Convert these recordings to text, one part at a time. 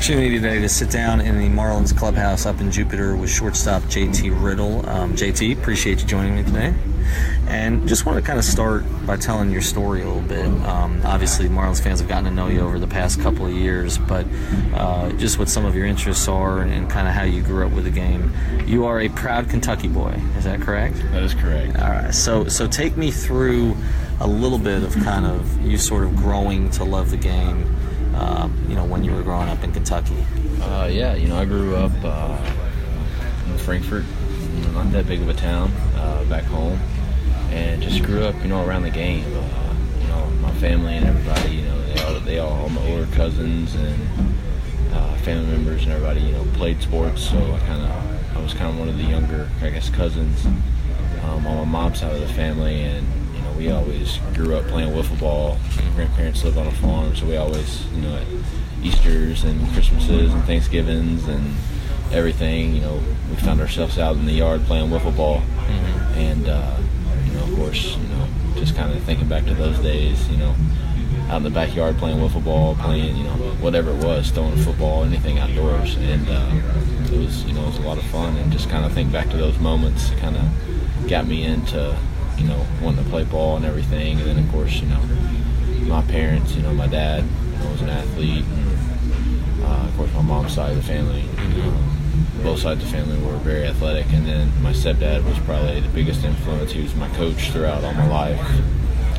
opportunity today to sit down in the Marlins clubhouse up in Jupiter with shortstop JT Riddle. JT, appreciate you joining me today. And just want to kind of start by telling your story a little bit. Obviously, Marlins fans have gotten to know you over the past couple of years, but just what some of your interests are and kind of how you grew up with the game. You are a proud Kentucky boy, is that correct? That is correct. All right, so take me through a little bit of kind of you sort of growing to love the game, when you were growing up in Kentucky. I grew up in Frankfort, not that big of a town, back home, and just grew up, around the game. My family and everybody, all my older cousins and family members and everybody, played sports. So I was kind of one of the younger, cousins on my mom's side of the family, and we always grew up playing wiffle ball. My grandparents lived on a farm, so we always, at Easters and Christmases and Thanksgivings and everything, we found ourselves out in the yard playing wiffle ball. Mm-hmm. And, of course, just kind of thinking back to those days, out in the backyard playing wiffle ball, playing, whatever it was, throwing a football, anything outdoors. And it was a lot of fun. And just kind of think back to those moments, it kind of got me into, wanting to play ball and everything. And then, of course, my parents, my dad, was an athlete. And, of course, my mom's side of the family, both sides of the family were very athletic. And then my stepdad was probably the biggest influence. He was my coach throughout all my life.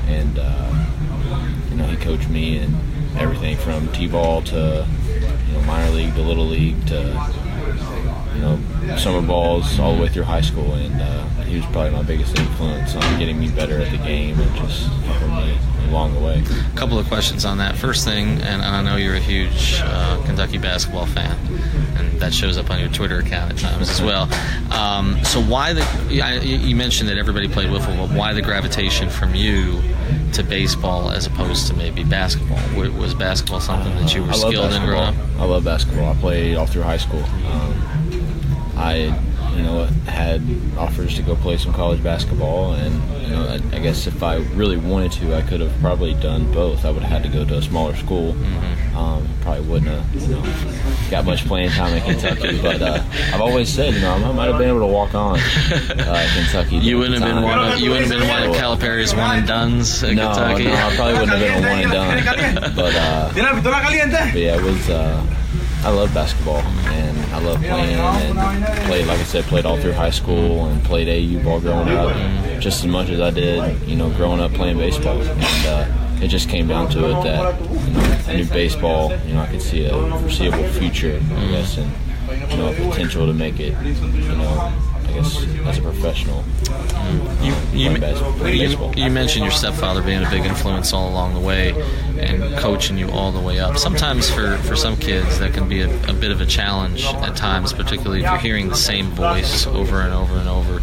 And, he coached me in everything from T-ball to, minor league to little league to, summer balls all the way through high school. And he was probably my biggest influence on getting me better at the game and just helping me along the way. A couple of questions on that. First thing, and I know you're a huge Kentucky basketball fan, and that shows up on your Twitter account at times as well. So why you mentioned that everybody played wiffle, but why the gravitation from you to baseball as opposed to maybe basketball? Was basketball something that you were skilled in growing up? I love basketball. I played all through high school. I had offers to go play some college basketball, and I guess if I really wanted to, I could have probably done both. I would have had to go to a smaller school. Mm-hmm. Probably wouldn't have got much playing time in Kentucky, but I've always said, I might have been able to walk on Kentucky. You wouldn't have been one of Calipari's one and dones in Kentucky. No, I probably wouldn't have been a one and done. But yeah, it was. I love basketball, and I love playing, and played, like I said, played all through high school and played AAU ball growing up, just as much as I did, growing up playing baseball. And it just came down to it that, I knew baseball, I could see a foreseeable future, I guess, and, a potential to make it, I guess, as a professional. You mentioned your stepfather being a big influence all along the way and coaching you all the way up. Sometimes for some kids that can be a bit of a challenge at times, particularly if you're hearing the same voice over and over and over,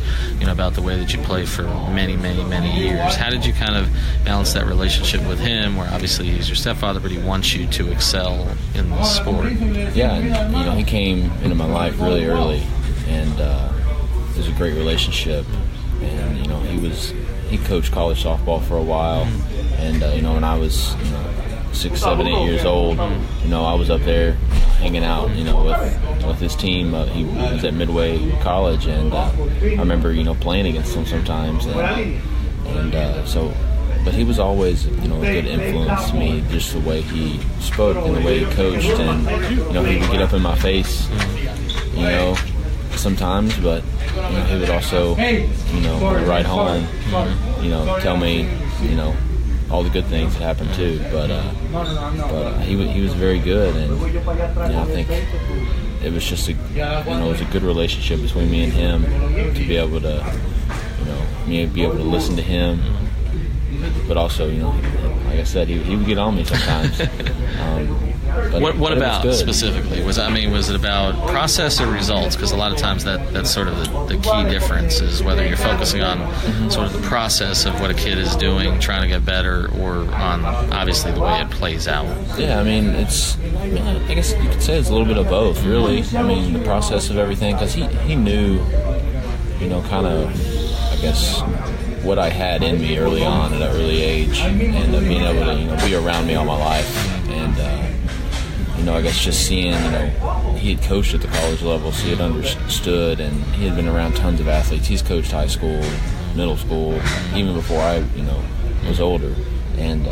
about the way that you play for many, many, many years. How did you kind of balance that relationship with him, where obviously he's your stepfather, but he wants you to excel in the sport? Yeah, and, he came into my life really early, and it was a great relationship. And he coached college softball for a while, and when I was 6, 7, 8 years old, I was up there hanging out with his team. He was at Midway College, and I remember playing against him sometimes, but he was always a good influence to me, just the way he spoke and the way he coached, and he would get up in my face sometimes, but he would also ride home, tell me all the good things that happened too. But he was very good, and I think it was just it was a good relationship between me and him, to be able to be able to listen to him, but also like I said, he would get on me sometimes. What about specifically? Was it about process or results? Because a lot of times that's sort of the key difference, is whether you're focusing on sort of the process of what a kid is doing, trying to get better, or on obviously the way it plays out. Yeah, I guess you could say it's a little bit of both, really. The process of everything, because he knew, kind of, I guess, what I had in me early on at an early age, and being able to be around me all my life, and I guess just seeing, he had coached at the college level, so he had understood, and he had been around tons of athletes. He's coached high school, middle school, even before I, was older, and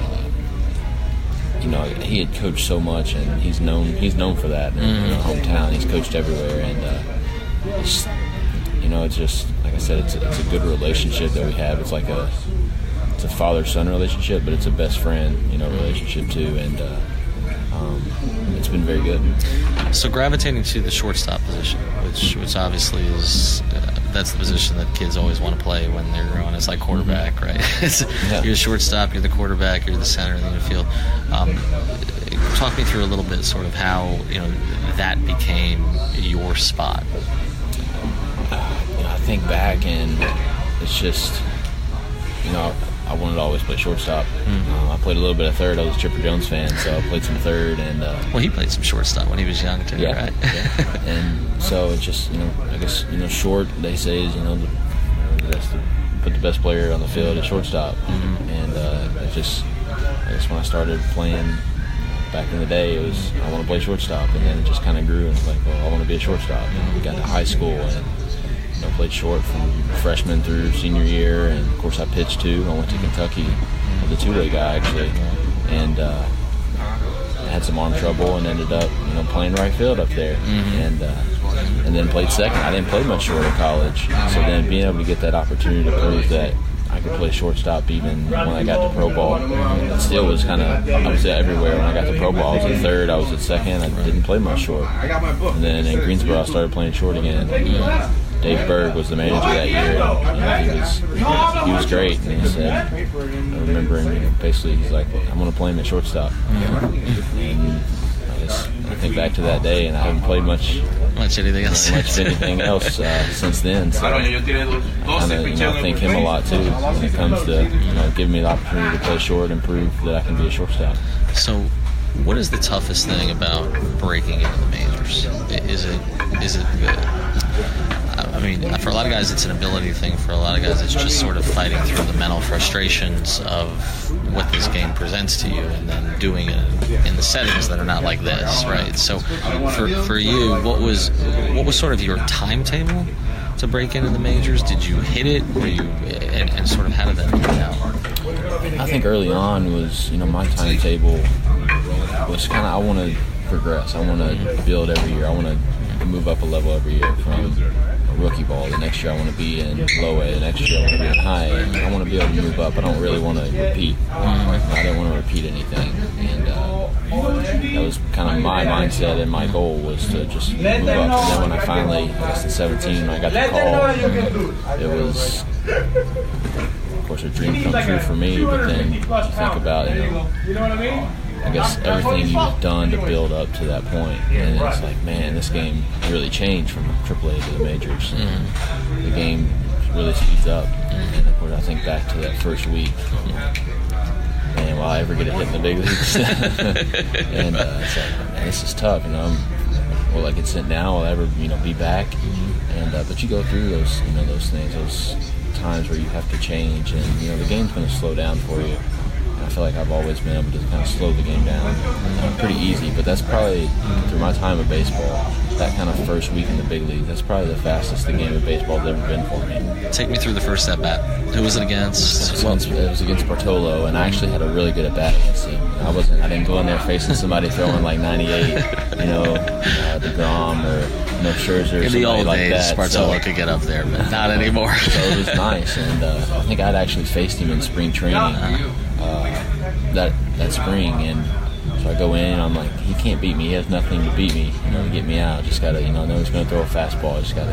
he had coached so much, and he's known for that in our hometown. He's coached everywhere, and it's just like I said, it's a good relationship that we have. It's like it's a father-son relationship, but it's a best friend, relationship too, and it's been very good. So gravitating to the shortstop position, which obviously is that's the position that kids always want to play when they're growing. It's like quarterback, right? You're the shortstop, you're the quarterback, you're the center in the infield. Talk me through a little bit, sort of how that became your spot. I think back, and it's just I wanted to always play shortstop. I played a little bit of third. I was a Chipper Jones fan, so I played some third. And well, he played some shortstop when he was young too, right? Yeah. And so it's just I guess short, they say, is put the best player on the field at shortstop. And I guess when I started playing back in the day, it was I want to play shortstop, and then it just kind of grew, and it's like, well, I want to be a shortstop. And we got to high school, and played short from freshman through senior year, and of course I pitched too. I went to Kentucky as a two-way guy actually, and I had some arm trouble and ended up playing right field up there, and then played second. I didn't play much short in college, so then being able to get that opportunity to prove that I could play shortstop even when I got to pro ball, it still was I was everywhere. When I got to pro ball, I was at third, I was at second. I didn't play much short, and then in Greensboro I started playing short again. Dave Berg was the manager that year, and he was great. And he said, I remember him, basically, he's like, I'm going to play him at shortstop. And I think back to that day, and I haven't played much anything else since then. So I kind of thank him a lot too when it comes to giving me the opportunity to play short and prove that I can be a shortstop. So, what is the toughest thing about breaking into the majors? Is it I mean, for a lot of guys, it's an ability thing. For a lot of guys, it's just sort of fighting through the mental frustrations of what this game presents to you, and then doing it in the settings that are not like this, right? So, for you, what was sort of your timetable to break into the majors? Did you hit it? Were you, and sort of how did that play out? I think early on was, my timetable was kind of, I want to progress. I want to build every year. I want to move up a level every year from rookie ball. The next year I want to be in low A. The next year I want to be in high A. I want to be able to move up. I don't really want to repeat. I don't want to repeat anything. And that was kind of my mindset, and my goal was to just move up. And then when I finally, I guess in 17, when I got the call, it was, of course, a dream come true for me. But then you think about, I guess everything you've done to build up to that point, and it's like, man, this game really changed from AAA to the majors. The game really speeds up, and of course, I think back to that first week. Man, will I ever get a hit in the big leagues? And it's like, man, this is tough. Will I get sent now? Will I ever, be back? And but you go through those, those things, those times where you have to change, and the game's going to slow down for you. I feel like I've always been able to kind of slow the game down pretty easy, but that's probably, through my time of baseball, that kind of first week in the big league, that's probably the fastest the game of baseball has ever been for me. Take me through the first at-bat. Who was it against? It was against Bartolo, and I actually had a really good at-bat against him. I didn't go in there facing somebody throwing like 98, DeGrom or Scherzer or in the old like days, that. Bartolo could get up there, but not anymore. So it was nice, and I think I'd actually faced him in spring training that spring, and so I go in and I'm like, he can't beat me. He has nothing to beat me, to get me out. Just gotta, I know he's gonna throw a fastball. Just gotta,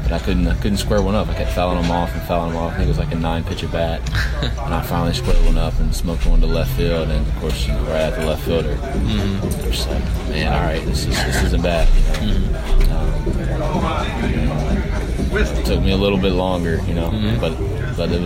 But I couldn't square one up. I kept fouling him off. I think it was like a 9-pitch at bat, and I finally squared one up and smoked one to left field, and of course, right at the left fielder. I was like, man, all right, this isn't bad. It took me a little bit longer, but it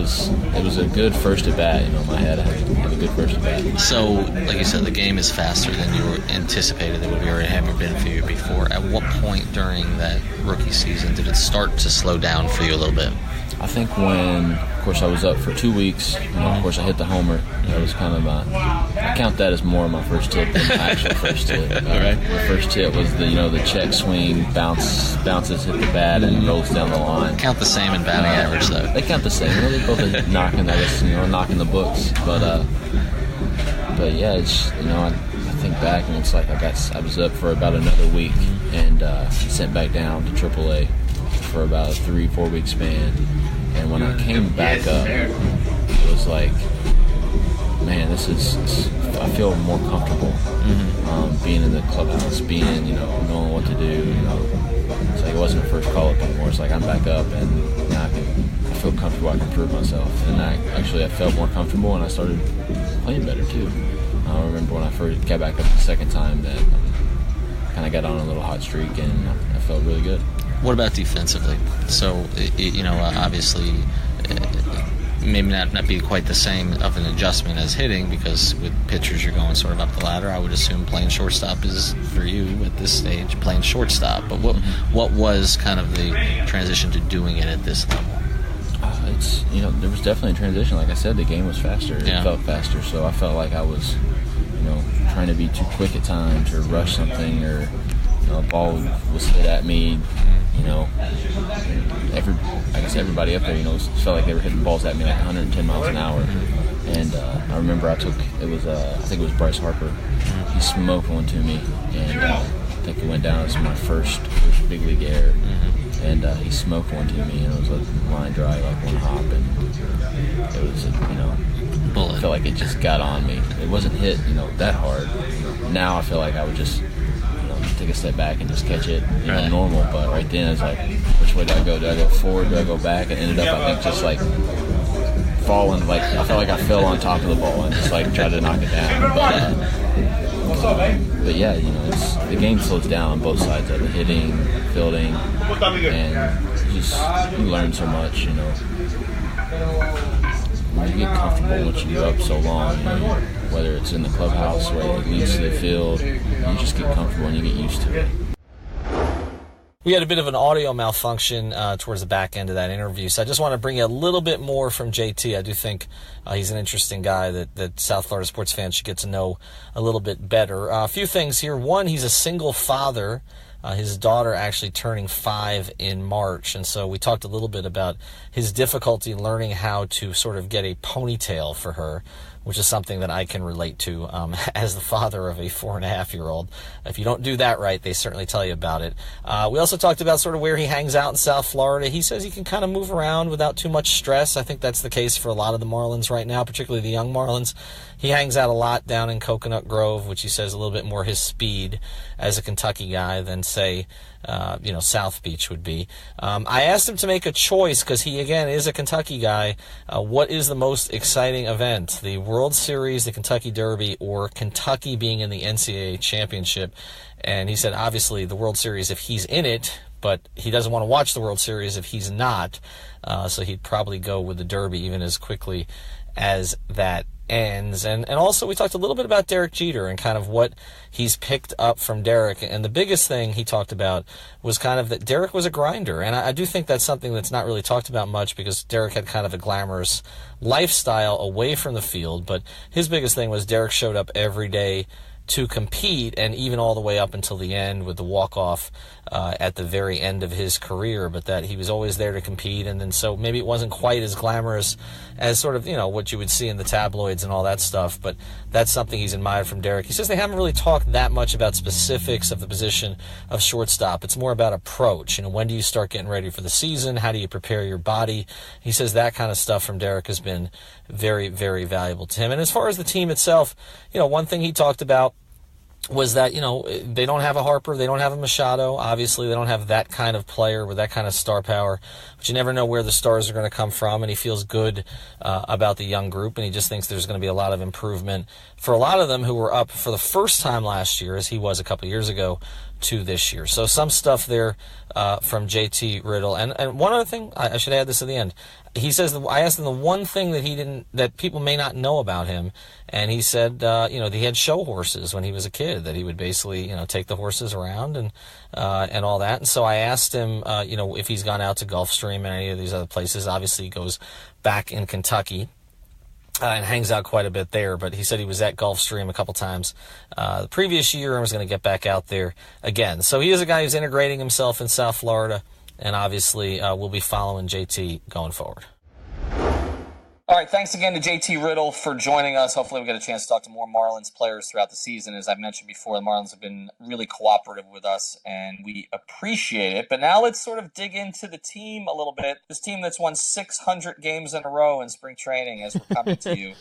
was a good first at bat. In my head, I had a good first at bat. So, like you said, the game is faster than you were anticipated it would be, or it hadn't been for you before. At what point during that rookie season did it start to slow down for you a little bit? I think when, of course, I was up for 2 weeks, of course, I hit the homer. That was kind of I count that as more of my first hit than my actual first hit. The first hit was the check swing, bounces, hit the bat, and rolls down the line. Count the same in batting average, though. They count the same. They both are knocking, I guess, knocking the books. But yeah, it's, I think back, and it's like I was up for about another week and sent back down to AAA for about a 3-4 week span. And when I came back up, it was like, man, I feel more comfortable being in the clubhouse, knowing what to do. It's like it wasn't a first call up anymore. It's like I'm back up, and now I feel comfortable. I can prove myself, and I felt more comfortable, and I started playing better too. I remember when I first got back up the second time that I kind of got on a little hot streak, and I felt really good. What about defensively? So, obviously, maybe not be quite the same of an adjustment as hitting, because with pitchers you're going sort of up the ladder. I would assume playing shortstop is, for you at this stage, playing shortstop. But what was kind of the transition to doing it at this level? There was definitely a transition. Like I said, the game was faster. It felt faster, so I felt like I was, trying to be too quick at times or rush something, or a ball was hit at me. I guess everybody up there, felt like they were hitting balls at me like 110 miles an hour. And I remember I think it was Bryce Harper. He smoked one to me, and I think it went down as my first big league air. And he smoked one to me, and it was a line drive, like one hop, and it was, bullet. I felt like it just got on me. It wasn't hit, that hard. Now I feel like I would just take a step back and just catch it, normal. But right then, it's like, which way do I go? Do I go forward? Do I go back? And ended up, I think, just like falling. Like I felt like I fell on top of the ball and just like tried to knock it down. But yeah, the game slows down on both sides of it, hitting, fielding, and you learn so much. When you get comfortable once you go up so long, whether it's in the clubhouse or it leads to the field, you just get comfortable and you get used to it. We had a bit of an audio malfunction towards the back end of that interview, so I just want to bring you a little bit more from JT. I do think he's an interesting guy that South Florida sports fans should get to know a little bit better. A few things here. One, he's a single father. His daughter actually turning 5 in March, and so we talked a little bit about his difficulty learning how to sort of get a ponytail for her, which is something that I can relate to as the father of a 4.5-year-old. If you don't do that right, they certainly tell you about it. We also talked about sort of where he hangs out in South Florida. He says he can kind of move around without too much stress. I think that's the case for a lot of the Marlins right now, particularly the young Marlins. He hangs out a lot down in Coconut Grove, which he says is a little bit more his speed as a Kentucky guy than, say, South Beach would be. I asked him to make a choice because he, again, is a Kentucky guy. What is the most exciting event? The World Series, the Kentucky Derby, or Kentucky being in the NCAA Championship? And he said, obviously, the World Series if he's in it, but he doesn't want to watch the World Series if he's not. So he'd probably go with the Derby even as quickly as that ends. And also we talked a little bit about Derek Jeter and kind of what he's picked up from Derek. And the biggest thing he talked about was kind of that Derek was a grinder. And I do think that's something that's not really talked about much because Derek had kind of a glamorous lifestyle away from the field. But his biggest thing was Derek showed up every day to compete, and even all the way up until the end with the walk-off at the very end of his career, but that he was always there to compete. And then so maybe it wasn't quite as glamorous as sort of, what you would see in the tabloids and all that stuff, but that's something he's admired from Derek. He says they haven't really talked that much about specifics of the position of shortstop. It's more about approach. When do you start getting ready for the season? How do you prepare your body? He says that kind of stuff from Derek has been very, very valuable to him. And as far as the team itself, one thing he talked about was that, they don't have a Harper, they don't have a Machado. Obviously, they don't have that kind of player with that kind of star power. But you never know where the stars are going to come from, and he feels good about the young group, and he just thinks there's going to be a lot of improvement for a lot of them who were up for the first time last year, as he was a couple of years ago, to this year. So some stuff there from JT Riddle. And one other thing, I should add this at the end. he says I asked him the one thing that people may not know about him, and he said that he had show horses when he was a kid, that he would basically take the horses around and all that. And so I asked him if he's gone out to Gulfstream and any of these other places. Obviously he goes back in Kentucky and hangs out quite a bit there, but he said he was at Gulfstream a couple times the previous year and was going to get back out there again. So he is a guy who's integrating himself in South Florida, and obviously we'll be following JT going forward. All right, thanks again to JT Riddle for joining us. Hopefully we get a chance to talk to more Marlins players throughout the season. As I've mentioned before, the Marlins have been really cooperative with us, and we appreciate it. But now let's sort of dig into the team a little bit. This team that's won 600 games in a row in spring training as we're coming to you.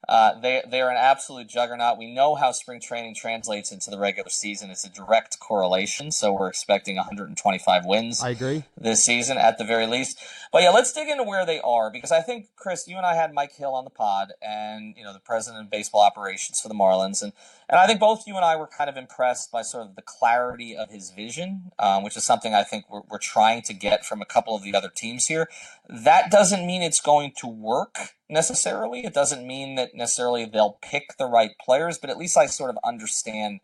They're an absolute juggernaut. We know how spring training translates into the regular season. It's a direct correlation, so we're expecting 125 wins. I agree. This season at the very least. But yeah, let's dig into where they are, because I think, Chris, you and I had Mike Hill on the pod, and the president of baseball operations for the Marlins, and I think both you and I were kind of impressed by sort of the clarity of his vision, which is something I think we're trying to get from a couple of the other teams here. That doesn't mean it's going to work necessarily. It doesn't mean that necessarily they'll pick the right players, but at least I sort of understand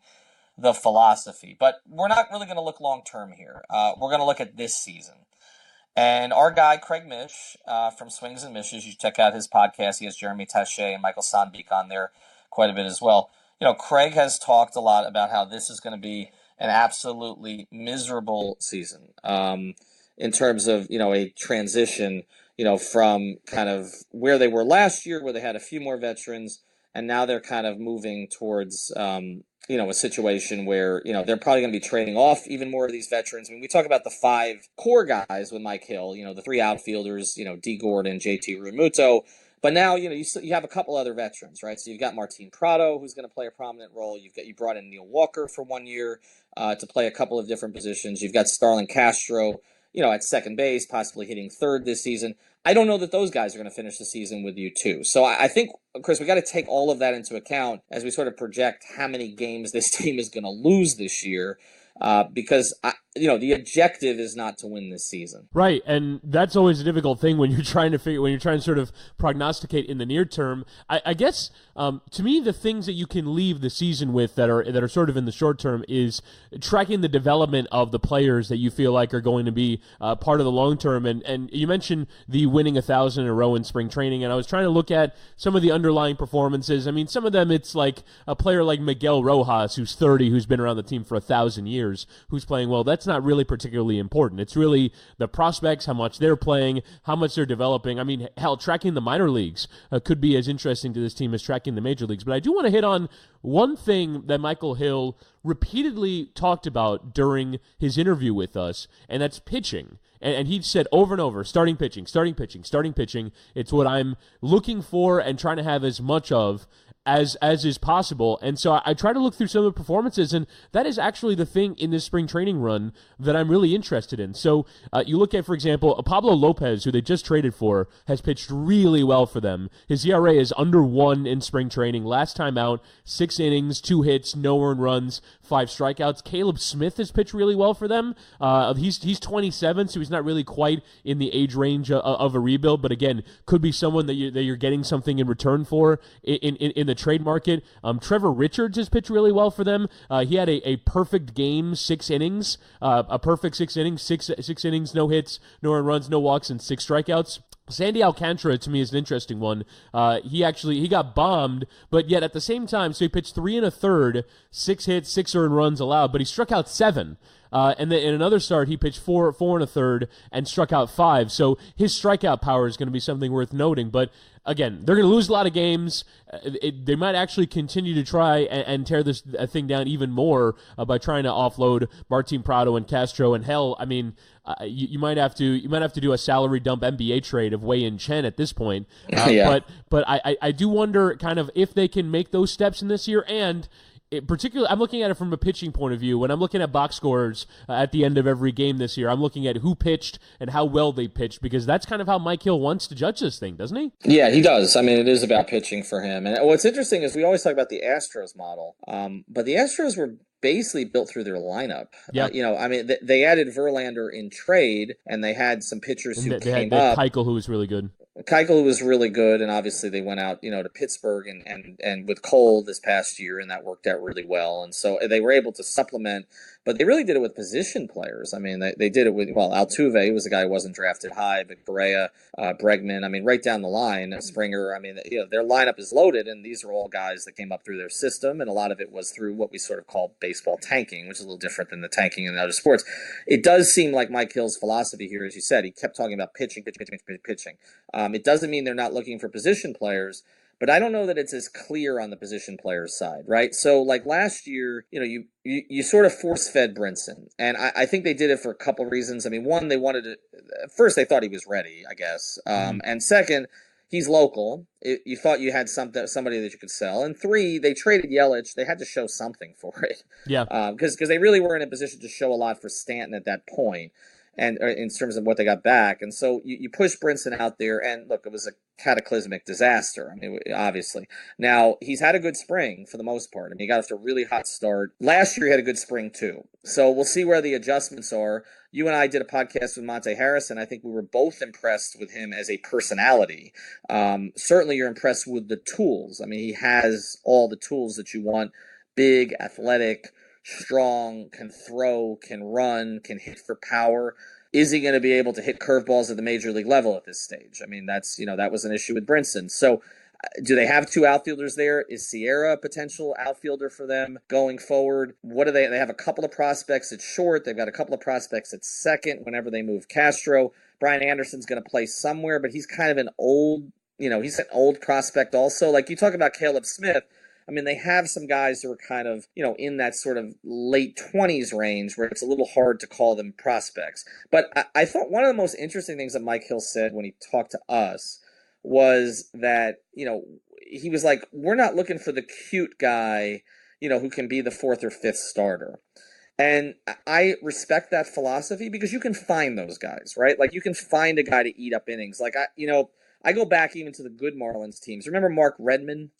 the philosophy. But we're not really going to look long-term here. We're going to look at this season. And our guy, Craig Mish, from Swings and Mishes, you check out his podcast. He has Jeremy Taché and Michael Sandbeek on there quite a bit as well. Craig has talked a lot about how this is going to be an absolutely miserable season in terms of, a transition, from kind of where they were last year, where they had a few more veterans, and now they're kind of moving towards, a situation where, they're probably going to be trading off even more of these veterans. I mean, we talk about the 5 core guys with Mike Hill, the 3 outfielders, D. Gordon, JT Riddle. But now, you have a couple other veterans, right? So you've got Martin Prado, who's going to play a prominent role. You brought in Neil Walker for 1 year to play a couple of different positions. You've got Starlin Castro, at second base, possibly hitting third this season. I don't know that those guys are going to finish the season with you too. So I think, Chris, we got to take all of that into account as we sort of project how many games this team is going to lose this year. Because the objective is not to win this season. Right, and that's always a difficult thing when you're trying to sort of prognosticate in the near term. I guess to me, the things that you can leave the season with that are sort of in the short term is tracking the development of the players that you feel like are going to be part of the long term. And you mentioned the winning 1,000 in a row in spring training, and I was trying to look at some of the underlying performances. I mean, some of them it's like a player like Miguel Rojas, who's 30, who's been around the team for 1,000 years. Who's playing well. That's not really particularly important. It's really the prospects, how much they're playing, how much they're developing. I mean, hell, tracking the minor leagues could be as interesting to this team as tracking the major leagues. But I do want to hit on one thing that Michael Hill repeatedly talked about during his interview with us, and that's pitching. And he said over and over, starting pitching. It's what I'm looking for and trying to have as much of as is possible. And so I try to look through some of the performances, and that is actually the thing in this spring training run that I'm really interested in. So you look at, for example, Pablo Lopez, who they just traded for, has pitched really well for them. His ERA is under 1 in spring training. Last time out, 6 innings, 2 hits, no earned runs, 5 strikeouts. Caleb Smith has pitched really well for them. He's 27, so he's not really quite in the age range of a rebuild, but again, could be someone that you're getting something in return for in the trade market. Trevor Richards has pitched really well for them. He had a perfect game, 6 innings, a perfect 6 innings, six innings, no hits, no earned runs, no walks, and 6 strikeouts. Sandy Alcantara, to me, is an interesting one. He got bombed, but yet at the same time, so he pitched 3 1/3, 6 hits, 6 earned runs allowed, but he struck out 7. And then in another start, he pitched 4 1/3 and struck out 5. So his strikeout power is going to be something worth noting. But again, they're going to lose a lot of games. They might actually continue to try and tear this thing down even more by trying to offload Martin Prado and Castro. And hell, I mean, you might have to do a salary dump NBA trade of Wei and Chen at this point. Yeah. But I do wonder kind of if they can make those steps in this year. And particularly, I'm looking at it from a pitching point of view. When I'm looking at box scores at the end of every game this year, I'm looking at who pitched and how well they pitched, because that's kind of how Mike Hill wants to judge this thing, doesn't he? Yeah, he does. I mean, it is about pitching for him. And what's interesting is we always talk about the Astros model, but the Astros were basically built through their lineup. Yep. I mean, they added Verlander in trade, and they had some pitchers who came they had up. Keuchel, who was really good. Keuchel was really good, and obviously they went out, to Pittsburgh and with Cole this past year, and that worked out really well. And so they were able to supplement, but they really did it with position players. I mean, they did it with, Altuve was a guy who wasn't drafted high, but Correa, Bregman, I mean, right down the line, Springer. I mean, their lineup is loaded, and these are all guys that came up through their system, and a lot of it was through what we sort of call baseball tanking, which is a little different than the tanking in other sports. It does seem like Mike Hill's philosophy here, as you said, he kept talking about pitching. It doesn't mean they're not looking for position players, but I don't know that it's as clear on the position players side, right? So like last year, you sort of force-fed Brinson, and I think they did it for a couple reasons. I mean, one, they wanted to – first, they thought he was ready, I guess. And second, he's local. You thought you had somebody that you could sell. And three, they traded Yelich. They had to show something for it. Yeah. Because they really were in a position to show a lot for Stanton at that point. And in terms of what they got back. And so you push Brinson out there, and look, it was a cataclysmic disaster. I mean, obviously. Now, he's had a good spring for the most part. I mean, he got off to a really hot start. Last year, he had a good spring, too. So we'll see where the adjustments are. You and I did a podcast with Monte Harris, and I think we were both impressed with him as a personality. Certainly, you're impressed with the tools. I mean, he has all the tools that you want. Big, athletic, strong, can throw, can run, can hit for power. Is he going to be able to hit curveballs at the major league level at this stage? I mean, that's, that was an issue with Brinson. So do they have two outfielders there? Is Sierra a potential outfielder for them going forward? What do they have a couple of prospects at short. They've got a couple of prospects at second whenever they move Castro. Brian Anderson's going to play somewhere, but he's kind of an old, he's an old prospect also. Like you talk about Caleb Smith. I mean, they have some guys who are kind of, in that sort of late 20s range where it's a little hard to call them prospects. But I thought one of the most interesting things that Mike Hill said when he talked to us was that, he was like, we're not looking for the cute guy, who can be the fourth or fifth starter. And I respect that philosophy because you can find those guys, right? Like you can find a guy to eat up innings. Like, I go back even to the good Marlins teams. Remember Mark Redmond?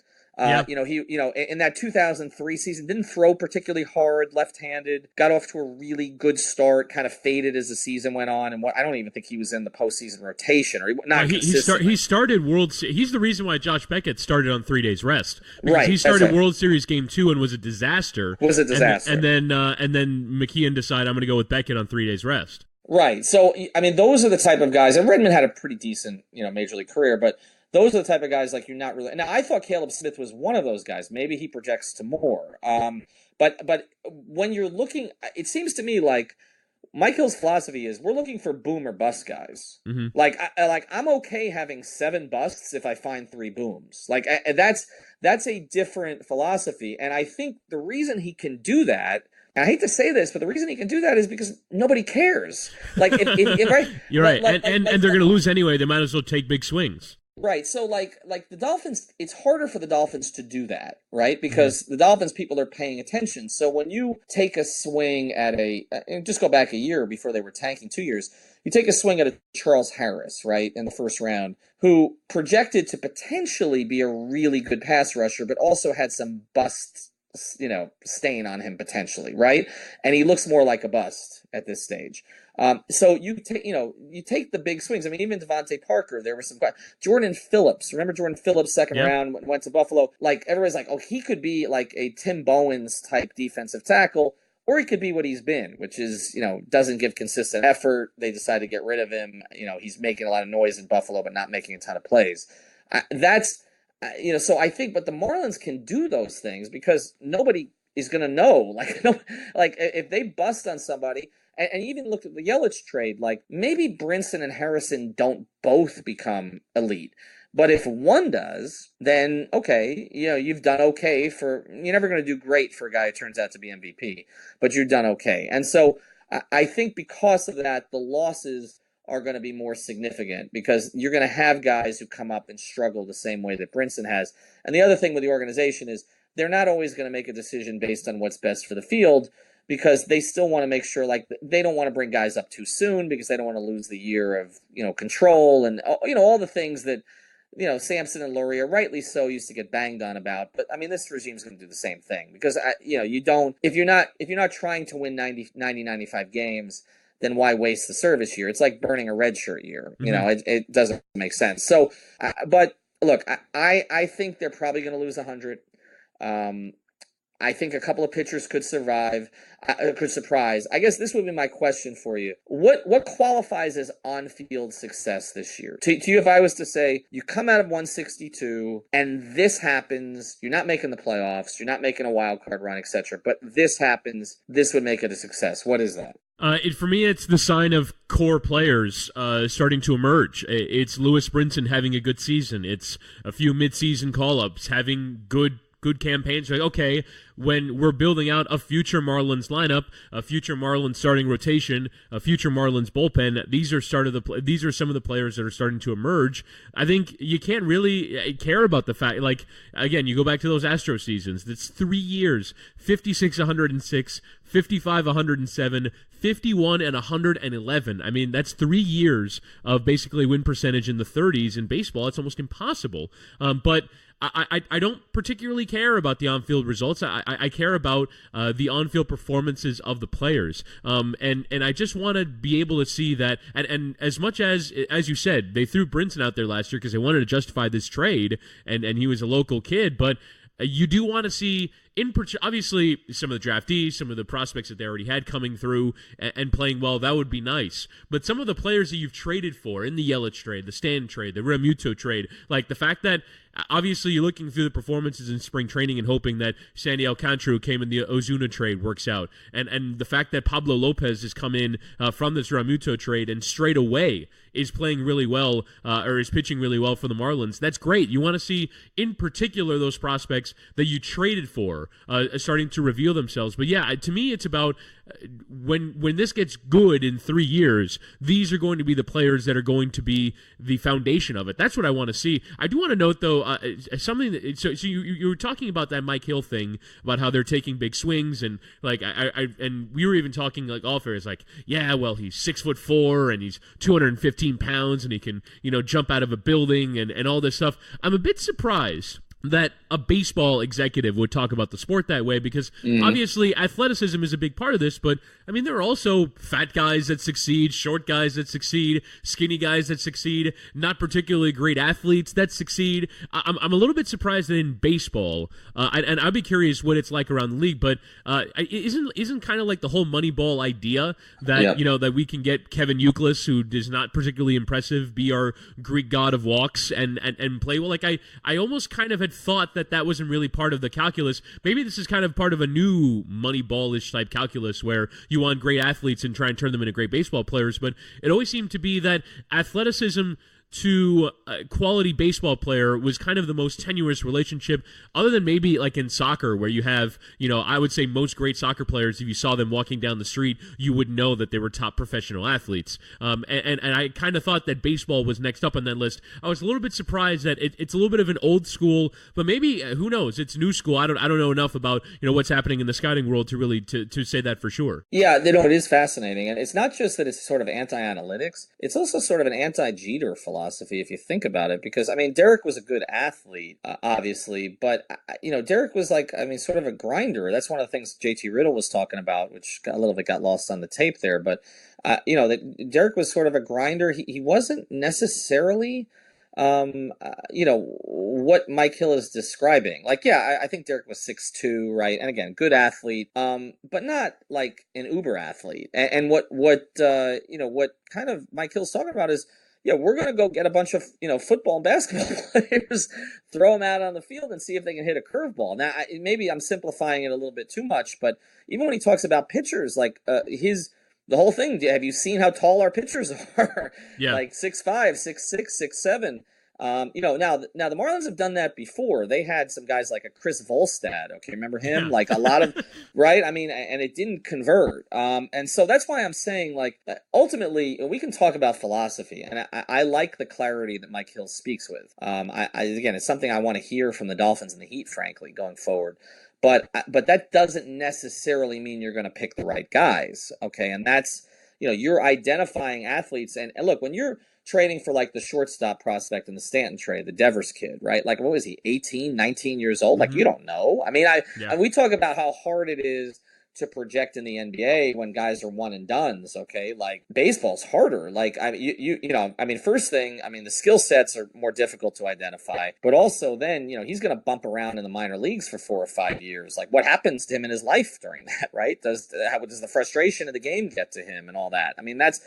He in that 2003 season didn't throw particularly hard, left-handed. Got off to a really good start, kind of faded as the season went on, and I don't even think he was in the postseason rotation or not consistently. He started World Series. He's the reason why Josh Beckett started on 3 days rest. Right, he started World Series Game 2 and was a disaster. Was a disaster, and then McKeon decided I'm going to go with Beckett on 3 days rest. Right. So I mean, those are the type of guys. And Redmond had a pretty decent major league career, but. Those are the type of guys like you're not really. Now I thought Caleb Smith was one of those guys. Maybe he projects to more. But when you're looking, it seems to me like Mike Hill's philosophy is we're looking for boom or bust guys. Mm-hmm. Like I'm okay having 7 busts if I find 3 booms. Like that's a different philosophy, and I think the reason he can do that. I hate to say this, but the reason he can do that is because nobody cares. Like, if right, you're right, and they're going to lose anyway. They might as well take big swings. Right, so like the Dolphins, it's harder for the Dolphins to do that, right? Because the Dolphins people are paying attention. So when you take a swing at just go back a year before they were tanking, 2 years, you take a swing at a Charles Harris, right, in the first round, who projected to potentially be a really good pass rusher, but also had some bust, stain on him potentially, right? And he looks more like a bust at this stage. So you take the big swings. I mean, even Devontae Parker, there were some Jordan Phillips. Remember Jordan Phillips, second round, went to Buffalo. Like everybody's like, oh, he could be like a Tim Bowens type defensive tackle, or he could be what he's been, which is doesn't give consistent effort. They decide to get rid of him. He's making a lot of noise in Buffalo, but not making a ton of plays. So I think, but the Marlins can do those things because nobody is going to know. Like if they bust on somebody. And even looked at the Yelich trade, like maybe Brinson and Harrison don't both become elite. But if one does, then okay, you've done okay you're never going to do great for a guy who turns out to be MVP, but you've done okay. And so I think because of that, the losses are going to be more significant because you're going to have guys who come up and struggle the same way that Brinson has. And the other thing with the organization is they're not always going to make a decision based on what's best for the field, because they still want to make sure, like, they don't want to bring guys up too soon because they don't want to lose the year of, control and, all the things that, Sampson and Luria, rightly so, used to get banged on about. But, I mean, this regime's going to do the same thing because, if you're not trying to win 90, 95 games, then why waste the service year? It's like burning a redshirt year. You know, it doesn't make sense. So, but look, I think they're probably going to lose 100. I think a couple of pitchers could survive, could surprise. I guess this would be my question for you. What qualifies as on-field success this year? To you, if I was to say, you come out of 162 and this happens, you're not making the playoffs, you're not making a wild card run, etc., but this happens, this would make it a success. What is that? For me, it's the sign of core players starting to emerge. It's Lewis Brinson having a good season. It's a few mid-season call-ups, having good campaigns. Like, okay, when we're building out a future Marlins lineup, a future Marlins starting rotation, a future Marlins bullpen, these are some of the players that are starting to emerge. I think you can't really care about the fact, like, again, you go back to those Astros seasons. That's 3 years, 56, 106, 55, 107, 51 and 111. I mean, that's 3 years of basically win percentage in the 30s in baseball. It's almost impossible. But I don't particularly care about the on-field results. I care about the on-field performances of the players. And I just want to be able to see that. And as much as you said, they threw Brinson out there last year because they wanted to justify this trade, and he was a local kid, but you do want to see, obviously, some of the draftees, some of the prospects that they already had coming through and playing well, that would be nice. But some of the players that you've traded for in the Yelich trade, the Stanton trade, the Realmuto trade, like the fact that obviously you're looking through the performances in spring training and hoping that Sandy Alcantara, who came in the Ozuna trade, works out. And the fact that Pablo Lopez has come in from this Realmuto trade and straight away is playing really well or is pitching really well for the Marlins, that's great. You want to see, in particular, those prospects that you traded for starting to reveal themselves. But yeah, to me, it's about when this gets good in 3 years, these are going to be the players that are going to be the foundation of it. That's what I want to see. I do want to note, though, something that, so you were talking about that Mike Hill thing about how they're taking big swings, and like and we were even talking like off air, is like, yeah, well, he's 6'4" and he's 215 pounds and he can, jump out of a building and all this stuff. I'm a bit surprised that a baseball executive would talk about the sport that way, because obviously athleticism is a big part of this, but I mean, there are also fat guys that succeed, short guys that succeed, skinny guys that succeed, not particularly great athletes that succeed. I'm a little bit surprised that in baseball, and I'd be curious what it's like around the league, but isn't kind of like the whole Moneyball idea that, that we can get Kevin Youkilis, who is not particularly impressive, be our Greek god of walks and play well. Like I almost kind of had thought that wasn't really part of the calculus. Maybe this is kind of part of a new Moneyball-ish type calculus where you want great athletes and try and turn them into great baseball players, but it always seemed to be that athleticism to a quality baseball player was kind of the most tenuous relationship, other than maybe like in soccer, where you have, I would say most great soccer players, if you saw them walking down the street, you would know that they were top professional athletes. And I kind of thought that baseball was next up on that list. I was a little bit surprised that it's a little bit of an old school, but maybe, who knows, it's new school. I don't know enough about, what's happening in the scouting world to really to say that for sure. Yeah, it is fascinating. And it's not just that it's sort of anti-analytics, it's also sort of an anti-Jeter philosophy, if you think about it, because I mean, Derek was a good athlete, obviously, but Derek was like, sort of a grinder. That's one of the things JT Riddle was talking about, which a little bit got lost on the tape there. But that Derek was sort of a grinder. He wasn't necessarily what Mike Hill is describing. Like, yeah, I think Derek was 6'2", right? And again, good athlete, but not like an uber athlete. And what kind of Mike Hill's talking about is, yeah, we're going to go get a bunch of, football and basketball players, throw them out on the field and see if they can hit a curveball. Now, maybe I'm simplifying it a little bit too much, but even when he talks about pitchers, like the whole thing, have you seen how tall our pitchers are? Yeah. Like 6'5", 6'6", 6'7". Now the Marlins have done that before. They had some guys like a Chris Volstad. Okay, remember him? Yeah. Like a lot of, right? I mean, and it didn't convert. And so that's why I'm saying, like, ultimately, we can talk about philosophy, and I like the clarity that Mike Hill speaks with. Again, it's something I want to hear from the Dolphins and the Heat, frankly, going forward. But that doesn't necessarily mean you're going to pick the right guys. Okay, and that's, you're identifying athletes, and look, when you're trading for like the shortstop prospect in the Stanton trade, the Devers kid, right? Like, what was he, 18, 19 years old? Like, you don't know. I mean, we talk about how hard it is to project in the NBA when guys are one and dones. Okay, like baseball's harder. Like I mean, first thing, I mean, the skill sets are more difficult to identify, but also then he's going to bump around in the minor leagues for 4 or 5 years. Like what happens to him in his life during that, right? Does the frustration of the game get to him and all that? I mean, that's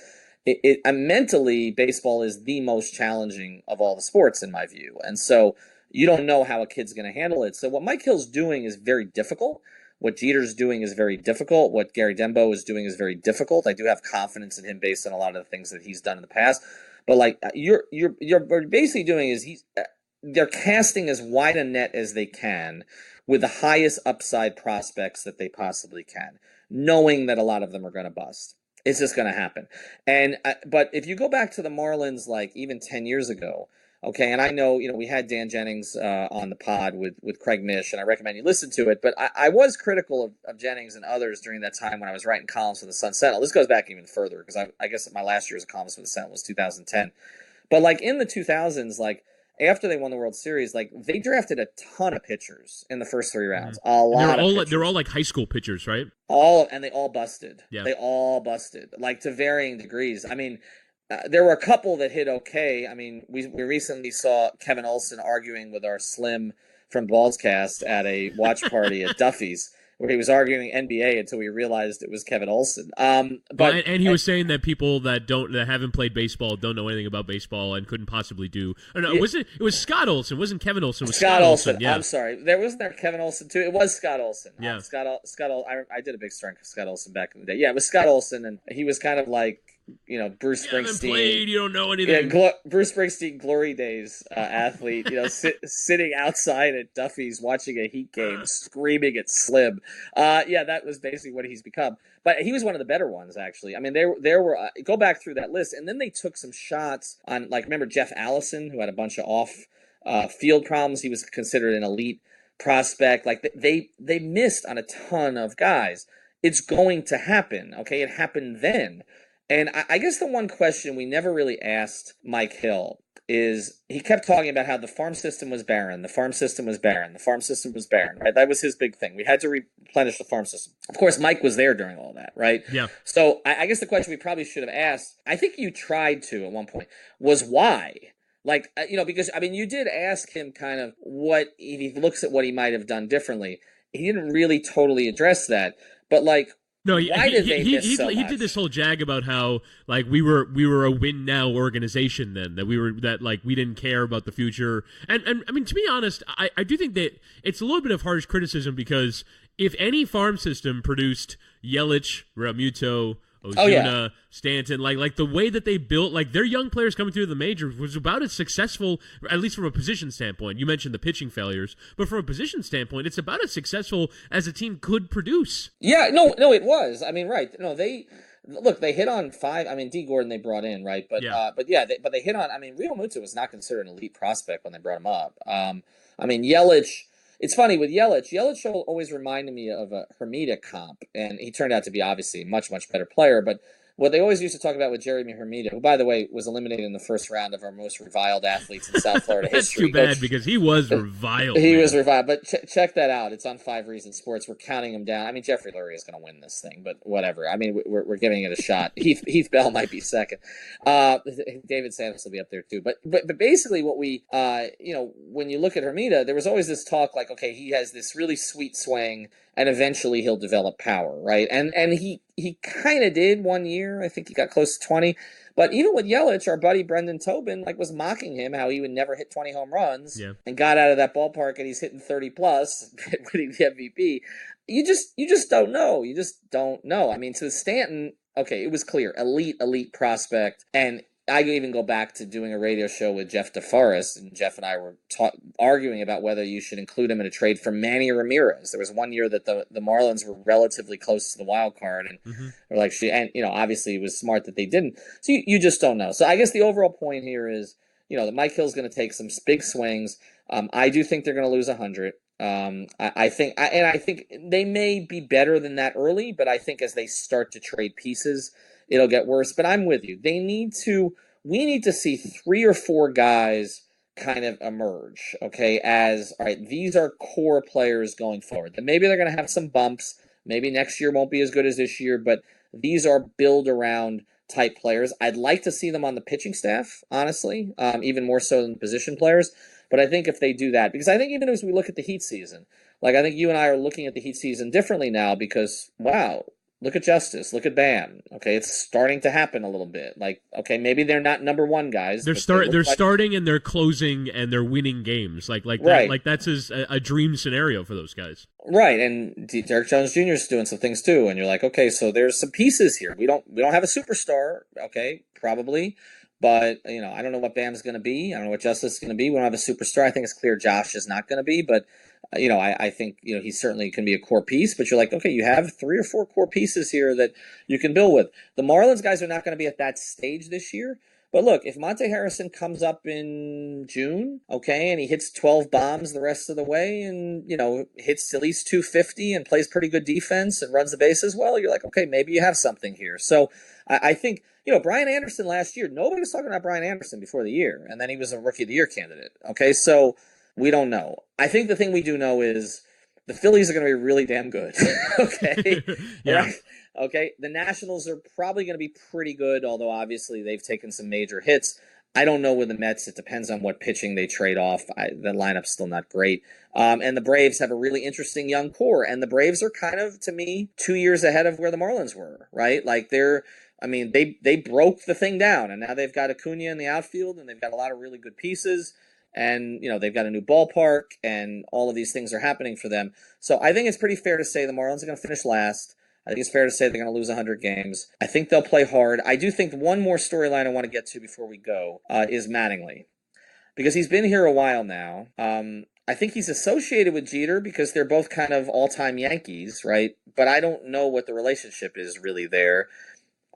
mentally, baseball is the most challenging of all the sports in my view, and so you don't know how a kid's going to handle it. So what Mike Hill's doing is very difficult. What Jeter's doing is very difficult. What Gary Dembo is doing is very difficult. I do have confidence in him based on a lot of the things that he's done in the past. But like you're basically doing is they're casting as wide a net as they can with the highest upside prospects that they possibly can, knowing that a lot of them are going to bust. It's just going to happen. But if you go back to the Marlins, like even 10 years ago, okay, and I know, we had Dan Jennings on the pod with Craig Mish, and I recommend you listen to it, but I was critical of Jennings and others during that time when I was writing columns for the Sun Sentinel. This goes back even further, because I guess my last year as a columnist for the Sentinel was 2010. But like in the 2000s, like after they won the World Series, like they drafted a ton of pitchers in the first 3 rounds. They're all like high school pitchers, right? And they all busted. Yeah. They all busted, like to varying degrees. I mean, there were a couple that hit okay. I mean, we recently saw Kevin Olson arguing with our Slim from Ballscast at a watch party at Duffy's, where he was arguing NBA until we realized it was Kevin Olson. But he was saying that people that haven't played baseball don't know anything about baseball and couldn't possibly do. Oh, no, it was Scott Olson. It wasn't Kevin Olson. It was Scott Olson. Yeah. I'm sorry. Wasn't there Kevin Olson too? It was Scott Olson. Yeah. I did a big story for Scott Olson back in the day. Yeah, it was Scott Olson, and he was kind of like, Bruce Springsteen. You haven't played, you don't know anything. Yeah, Bruce Springsteen, glory days athlete. Sitting outside at Duffy's watching a Heat game, screaming at Slim. That was basically what he's become. But he was one of the better ones, actually. I mean, there were go back through that list, and then they took some shots on, like, remember Jeff Allison, who had a bunch of off field problems. He was considered an elite prospect. Like they missed on a ton of guys. It's going to happen. Okay, it happened then. And I guess the one question we never really asked Mike Hill is, he kept talking about how the farm system was barren. The farm system was barren. The farm system was barren, right? That was his big thing. We had to replenish the farm system. Of course, Mike was there during all that, right? Yeah. So I guess the question we probably should have asked, I think you tried to at one point, was why? Like, because, I mean, you did ask him kind of what, if he looks at what he might have done differently. He didn't really totally address that. But, like, no, he did this whole jag about how, like, we were a win now organization then, that we didn't care about the future. And I mean, to be honest, I do think that it's a little bit of harsh criticism, because if any farm system produced Yelich, Realmuto, Ozuna, Stanton, like the way that they built, like their young players coming through the majors was about as successful, at least from a position standpoint. You mentioned the pitching failures, but from a position standpoint, it's about as successful as a team could produce. Yeah, no, it was. I mean, right. No, they hit on 5. I mean, D. Gordon they brought in, right? But they hit on. I mean, Realmuto was not considered an elite prospect when they brought him up. I mean, Yelich. It's funny with Yelich. Yelich always reminded me of a Hermida comp, and he turned out to be obviously a much, much better player. But what they always used to talk about with Jeremy Hermida, who, by the way, was eliminated in the first round of our most reviled athletes in South Florida history. That's too bad, because he was reviled. He was reviled, but check that out. It's on 5 Reasons Sports. We're counting him down. I mean, Jeffrey Lurie is going to win this thing, but whatever. I mean, we're giving it a shot. Heath Bell might be second. David Santos will be up there too. But basically, what we when you look at Hermida, there was always this talk like, okay, he has this really sweet swing, and eventually he'll develop power, right? And he kind of did 1 year. I think he got close to 20. But even with Yelich, our buddy Brendan Tobin was mocking him how he would never hit 20 home runs, and got out of that ballpark, and he's hitting 30 plus, winning the MVP. You just don't know. You just don't know. I mean, to Stanton, okay, it was clear, elite prospect, and I even go back to doing a radio show with Jeff DeForest, and Jeff and I were arguing about whether you should include him in a trade for Manny Ramirez. There was 1 year that the Marlins were relatively close to the wild card, and obviously it was smart that they didn't. So you just don't know. So I guess the overall point here is, that Mike Hill's going to take some big swings. I do think they're going to lose 100. I think they may be better than that early, but I think as they start to trade pieces, it'll get worse. But I'm with you. We need to see 3 or 4 guys kind of emerge, okay, as, all right, these are core players going forward. Then maybe they're going to have some bumps. Maybe next year won't be as good as this year, but these are build-around type players. I'd like to see them on the pitching staff, honestly, even more so than the position players. But I think if they do that, because I think even as we look at the Heat season, like I think you and I are looking at the Heat season differently now because, wow, look at Justice, look at Bam. Okay, it's starting to happen a little bit. Like, okay, maybe they're not number one guys. They're starting and they're closing and they're winning games. Like that. Right. Like that's a dream scenario for those guys. Right, and Derek Jones Jr. is doing some things too, and you're like, okay, so there's some pieces here. We don't have a superstar, okay, probably, but I don't know what Bam's going to be. I don't know what Justice is going to be. We don't have a superstar. I think it's clear Josh is not going to be, but I think he certainly can be a core piece. But you're like, okay, you have 3 or 4 core pieces here that you can build with. The Marlins guys are not going to be at that stage this year. But look, if Monte Harrison comes up in June, okay, and he hits 12 bombs the rest of the way and, hits at least 250 and plays pretty good defense and runs the bases well, you're like, okay, maybe you have something here. So I think, Brian Anderson last year, nobody was talking about Brian Anderson before the year, and then he was a Rookie of the Year candidate, okay? So we don't know. I think the thing we do know is the Phillies are going to be really damn good, okay? Yeah. Right? Okay, the Nationals are probably going to be pretty good, although obviously they've taken some major hits. I don't know with the Mets. It depends on what pitching they trade off. The lineup's still not great. And the Braves have a really interesting young core, and the Braves are kind of, to me, 2 years ahead of where the Marlins were, right? Like they broke the thing down, and now they've got Acuna in the outfield, and they've got a lot of really good pieces. And, they've got a new ballpark, and all of these things are happening for them. So I think it's pretty fair to say the Marlins are going to finish last. I think it's fair to say they're going to lose 100 games. I think they'll play hard. I do think one more storyline I want to get to before we go is Mattingly, because he's been here a while now. I think he's associated with Jeter because they're both kind of all-time Yankees, right? But I don't know what the relationship is really there.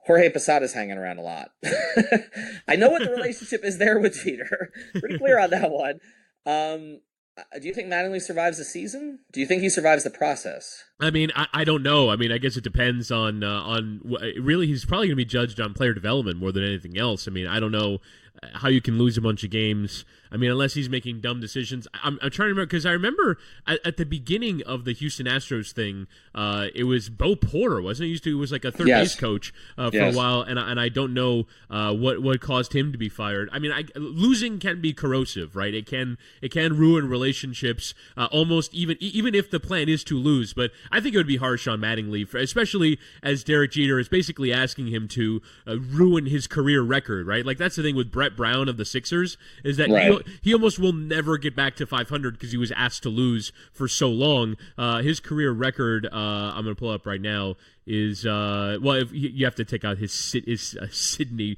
Jorge Posada's hanging around a lot. I know what the relationship is there with Jeter. Pretty clear on that one. Do you think Mattingly survives the season? Do you think he survives the process? I mean, I don't know. I mean, I guess it depends on really, he's probably going to be judged on player development more than anything else. I mean, I don't know how you can lose a bunch of games. I mean, unless he's making dumb decisions. I'm trying to remember, because I remember at the beginning of the Houston Astros thing, it was Bo Porter, wasn't it? He was like a third base coach for a while, and I don't know what caused him to be fired. I mean, losing can be corrosive, right? It can ruin relationships, almost even if the plan is to lose. But I think it would be harsh on Mattingly, especially as Derek Jeter is basically asking him to ruin his career record, right? Like, that's the thing with Brett Brown of the Sixers, is that he almost will never get back to 500 because he was asked to lose for so long. His career record, I'm going to pull up right now, is if you have to take out his Sydney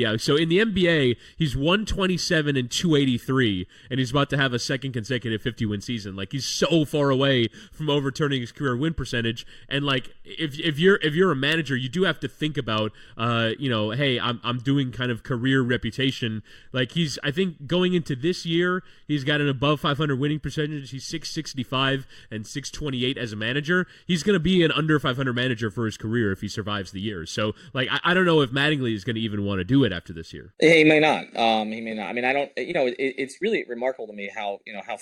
out. So in the NBA, he's 127 and 283, and he's about to have a second consecutive 50-win season. Like, he's so far away from overturning his career win percentage. And like, if you're a manager, you do have to think about hey, I'm doing kind of career reputation. Like, I think going into this year, he's got an above 500 winning percentage. He's 665 and 628 as a manager. He's going to be an under 500 manager for his career if he survives the year. So, like, I don't know if Mattingly is going to even want to do it after this year. He may not. I mean, I don't. It's really remarkable to me how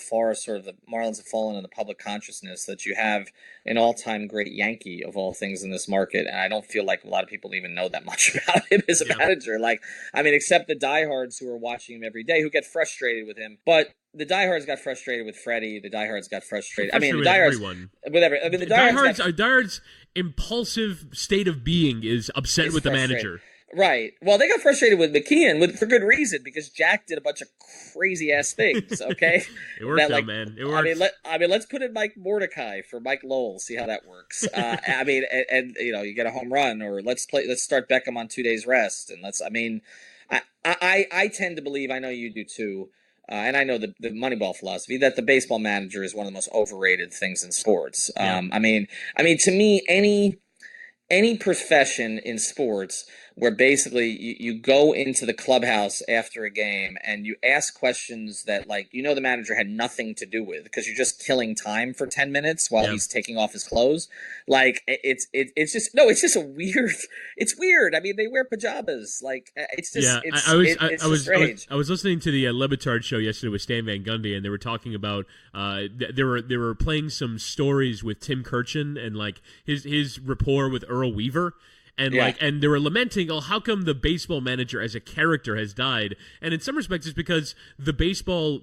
far sort of the Marlins have fallen in the public consciousness, that you have an all-time great Yankee of all things in this market, and I don't feel like a lot of people even know that much about him as a manager. Like, I mean, except the diehards who are watching him every day, who get frustrated with him, but. The diehards got frustrated with Freddie. The diehards got frustrated. I mean, the diehards with everyone. I mean, the diehards impulsive state of being is upset with the manager. Right. Well, they got frustrated with McKeon for good reason, because Jack did a bunch of crazy ass things. Okay, it worked, though, man. It worked. I mean, let's put in Mike Mordecai for Mike Lowell. See how that works. I mean, and you get a home run, or let's start Beckham on 2 days rest, and I mean, I tend to believe, I know you do too. And I know the Moneyball philosophy, that the baseball manager is one of the most overrated things in sports. I mean, to me, any profession in sports, where basically you go into the clubhouse after a game and you ask questions that, like, the manager had nothing to do with, because you're just killing time for 10 minutes while he's taking off his clothes. Like, it's just a weird, it's weird. I mean, they wear pajamas. Like, it's just, strange. I was listening to the Le Batard show yesterday with Stan Van Gundy, and they were talking about, they were playing some stories with Tim Kirchin and like his rapport with Earl Weaver. And and they were lamenting, how come the baseball manager as a character has died? And in some respects, it's because the baseball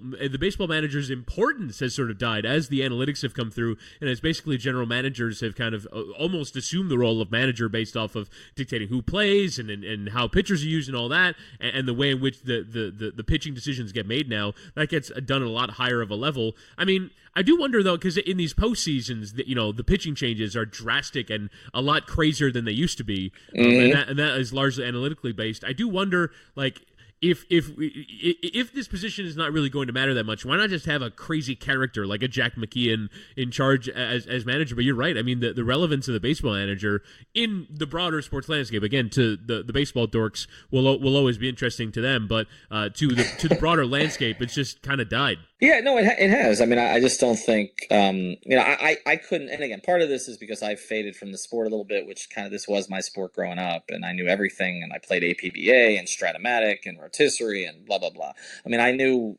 manager's importance has sort of died as the analytics have come through, and as basically general managers have kind of almost assumed the role of manager based off of dictating who plays and how pitchers are used and all that, and the way in which the pitching decisions get made now. That gets done at a lot higher of a level. I mean, I do wonder, though, because in these postseasons, the pitching changes are drastic and a lot crazier than they used to be, and that is largely analytically based. I do wonder, like, if this position is not really going to matter that much, why not just have a crazy character like a Jack McKeon in charge as manager? But you're right. I mean, the relevance of the baseball manager in the broader sports landscape, again, to the baseball dorks will always be interesting to them, but to the broader landscape, it's just kind of died. Yeah, no, it has. I mean, I just don't think, I couldn't, and again, part of this is because I faded from the sport a little bit, which this was my sport growing up, and I knew everything, and I played APBA and Stratomatic and rotisserie and blah, blah, blah. I mean, I knew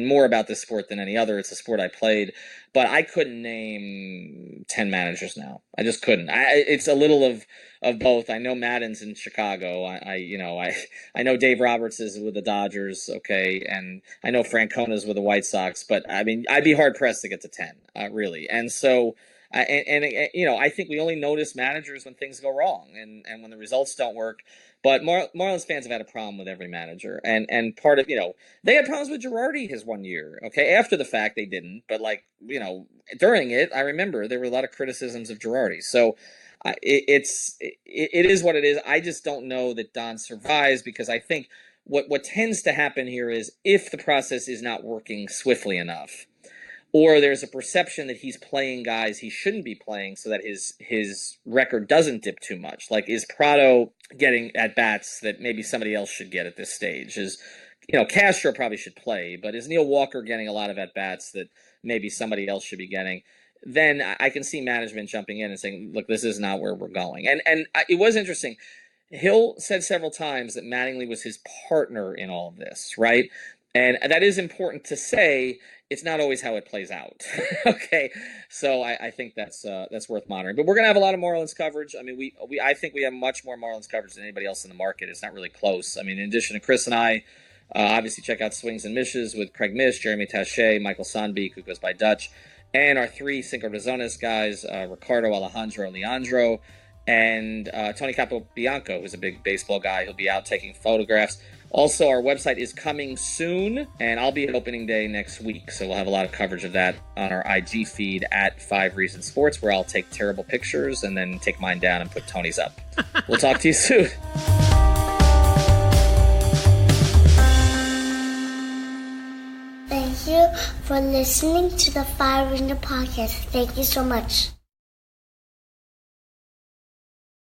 more about this sport than any other. It's a sport I played, but I couldn't name 10 managers now. I just couldn't. It's a little of both. I know Madden's in Chicago. I know Dave Roberts is with the Dodgers, okay, and I know Francona's with the White Sox, but I mean, I'd be hard pressed to get to 10, really. And so, I think we only notice managers when things go wrong and when the results don't work. But Marlins fans have had a problem with every manager, and part of, they had problems with Girardi his one year. Okay, after the fact they didn't, but during it, I remember there were a lot of criticisms of Girardi. So it is what it is. I just don't know that Don survives, because I think what tends to happen here is, if the process is not working swiftly enough, or there's a perception that he's playing guys he shouldn't be playing so that his record doesn't dip too much. Like, is Prado getting at-bats that maybe somebody else should get at this stage? Castro probably should play, but is Neil Walker getting a lot of at-bats that maybe somebody else should be getting? Then I can see management jumping in and saying, look, this is not where we're going. And it was interesting. Hill said several times that Mattingly was his partner in all of this, right? And that is important to say. It's not always how it plays out. Okay, so I think that's worth monitoring. But we're gonna have a lot of Marlins coverage. I mean, I think we have much more Marlins coverage than anybody else in the market. It's not really close. I mean, in addition to Chris and I, obviously check out Swings and Mishes with Craig Mish, Jeremy Taché, Michael Sandbeek, who goes by Dutch, and our three Cinco Razones guys, Ricardo, Alejandro, Leandro, and Tony Capobianco, who's a big baseball guy. He'll be out taking photographs. Also, our website is coming soon, and I'll be at opening day next week, so we'll have a lot of coverage of that on our IG feed at 5 Reasons Sports, where I'll take terrible pictures and then take mine down and put Tony's up. We'll talk to you soon. Thank you for listening to the 5 Reasons Podcast. Thank you so much.